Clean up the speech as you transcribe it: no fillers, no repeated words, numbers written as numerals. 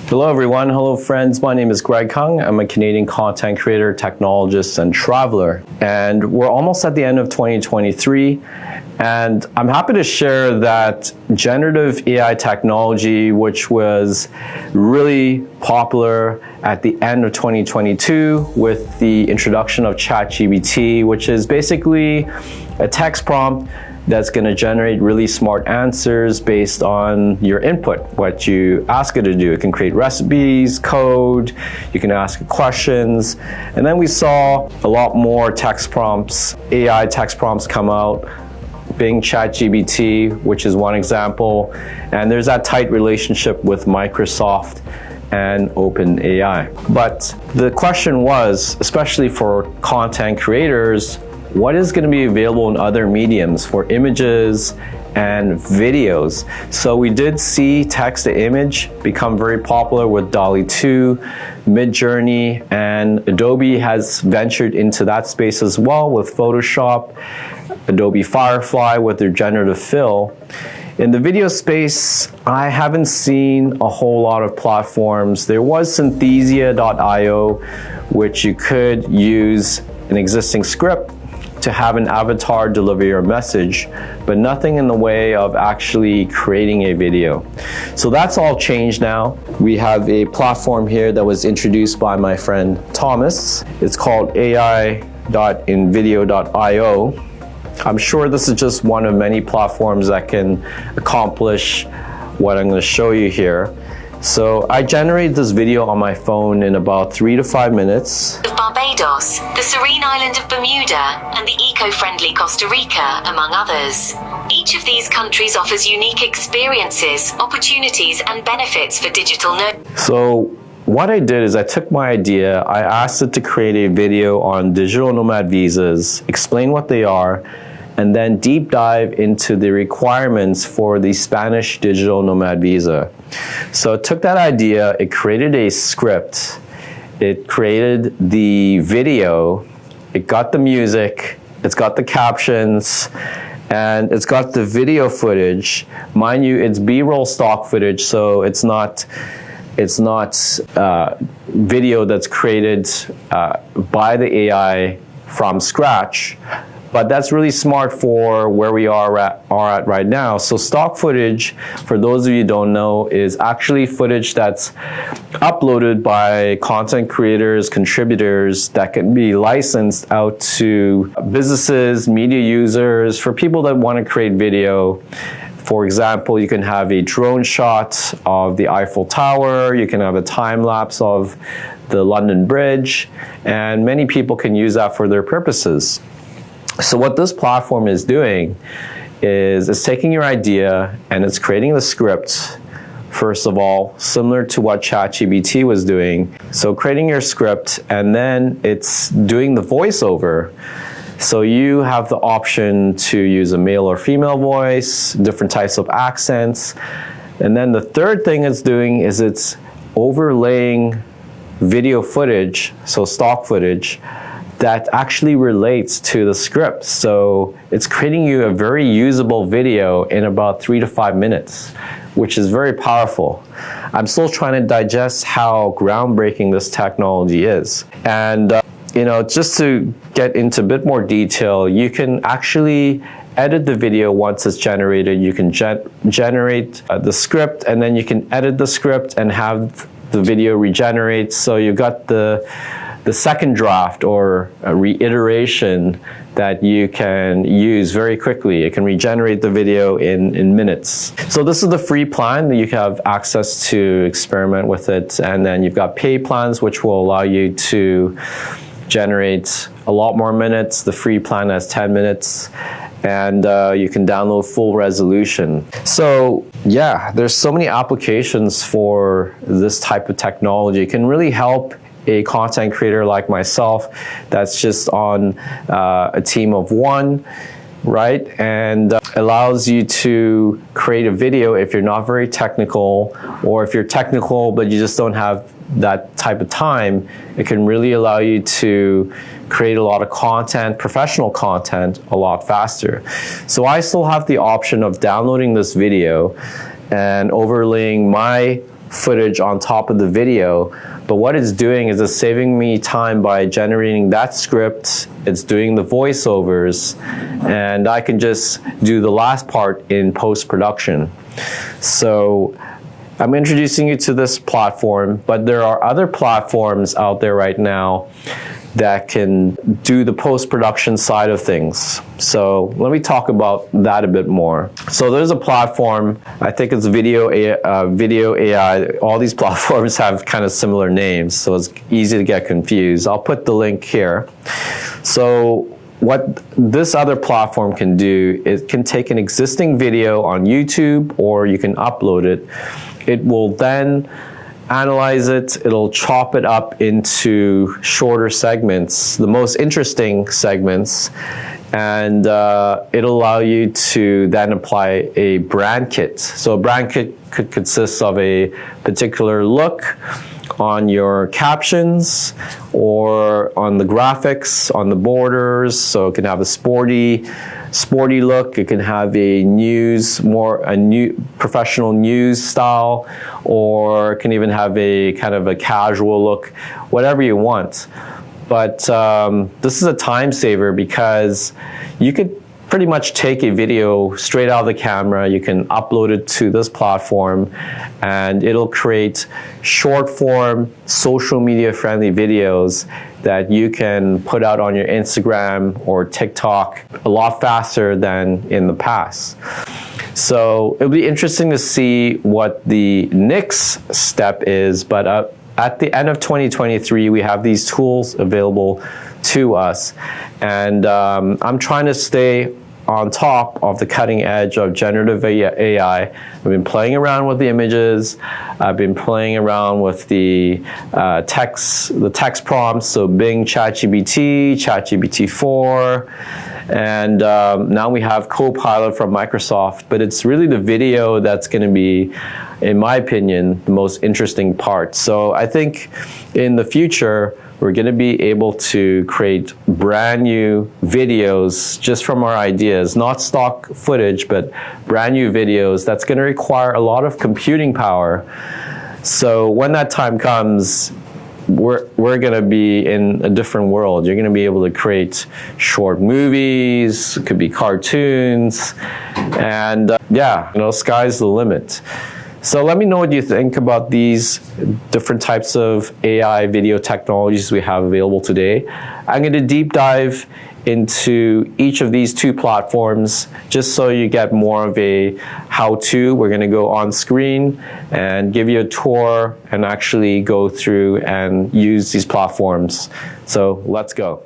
Hello everyone, hello friends. My name is Greg Hung. I'm a Canadian content creator, technologist, and traveler. And we're almost at the end of 2023. And I'm happy to share that generative AI technology, which was really popular at the end of 2022 with the introduction of ChatGPT, which is basically a text prompt that's going to generate really smart answers based on your input, what you ask it to do. It can create recipes, code, you can ask it questions. And then we saw a lot more text prompts, AI text prompts come out, Bing ChatGPT, which is one example. And there's that tight relationship with Microsoft and OpenAI. But the question was, especially for content creators, what is going to be available in other mediums for images and videos? So we did see text to image become very popular with DALL-E 2, Midjourney, and Adobe has ventured into that space as well with Photoshop, Adobe Firefly with their generative fill. In the video space, I haven't seen a whole lot of platforms. There was Synthesia.io, which you could use an existing script to have an avatar deliver your message, but nothing in the way of actually creating a video. So that's all changed now. We have a platform here that was introduced by my friend Thomas. It's called ai.invideo.io. I'm sure this is just one of many platforms that can accomplish what I'm going to show you here. So I generated this video on my phone in about 3 to 5 minutes. Barbados, the serene island of Bermuda, and the eco-friendly Costa Rica, among others. Each of these countries offers unique experiences, opportunities, and benefits for digital nerds. So what I did is I took my idea, I asked it to create a video on digital nomad visas, explain what they are, and then deep dive into the requirements for the Spanish digital nomad visa. So it took that idea, it created a script, it created the video, it got the music, it's got the captions, and it's got the video footage. Mind you, it's B-roll stock footage, so it's not video that's created by the AI from scratch. But that's really smart for where we are at right now. So stock footage, for those of you who don't know, is actually footage that's uploaded by content creators, contributors that can be licensed out to businesses, media users, for people that want to create video. For example, you can have a drone shot of the Eiffel Tower, you can have a time lapse of the London Bridge, and many people can use that for their purposes. So what this platform is doing is it's taking your idea and it's creating the script, first of all, similar to what ChatGPT was doing. So creating your script, and then it's doing the voiceover. So you have the option to use a male or female voice, different types of accents. And then the third thing it's doing is it's overlaying video footage, so stock footage, that actually relates to the script. So it's creating you a very usable video in about 3 to 5 minutes, which is very powerful. I'm still trying to digest how groundbreaking this technology is. And just to get into a bit more detail, you can actually edit the video once it's generated. You can generate the script, and then you can edit the script and have the video regenerate. So you've got the second draft or a reiteration that you can use very quickly. It can regenerate the video in minutes. So this is the free plan that you have access to experiment with it. And then you've got paid plans, which will allow you to generate a lot more minutes. The free plan has 10 minutes. And you can download full resolution. So yeah, there's so many applications for this type of technology. It can really help a content creator like myself that's just on a team of one, right? And allows you to create a video if you're not very technical, or if you're technical but you just don't have that type of time. It can really allow you to create a lot of content, professional content, a lot faster. So I still have the option of downloading this video and overlaying my footage on top of the video, but what it's doing is it's saving me time by generating that script, it's doing the voiceovers, and I can just do the last part in post-production. So I'm introducing you to this platform, but there are other platforms out there right now that can do the post-production side of things. So let me talk about that a bit more. So there's a platform, I think it's Video AI. All these platforms have kind of similar names, so it's easy to get confused. I'll put the link here. So what this other platform can do, it can take an existing video on YouTube, or you can upload it. It will then analyze it, it'll chop it up into shorter segments, the most interesting segments, and it'll allow you to then apply a brand kit. So a brand kit could consist of a particular look on your captions or on the graphics, on the borders. So it can have a sporty look. It can have a new professional news style, or it can even have a kind of a casual look, whatever you want. But this is a time saver because you could pretty much take a video straight out of the camera, you can upload it to this platform, and it'll create short form, social media friendly videos that you can put out on your Instagram or TikTok a lot faster than in the past. So it'll be interesting to see what the next step is, but at the end of 2023, we have these tools available to us. And I'm trying to stay on top of the cutting edge of generative AI. I've been playing around with the images. I've been playing around with the text prompts. So Bing, ChatGPT, ChatGPT-4, and now we have Copilot from Microsoft. But it's really the video that's going to be, in my opinion, the most interesting part. So I think in the future, we're going to be able to create brand new videos just from our ideas, not stock footage, but brand new videos. That's going to require a lot of computing power. So when that time comes, we're going to be in a different world. You're going to be able to create short movies, it could be cartoons, and yeah, sky's the limit. So let me know what you think about these different types of AI video technologies we have available today. I'm going to deep dive into each of these two platforms just so you get more of a how-to. We're going to go on screen and give you a tour and actually go through and use these platforms. So let's go.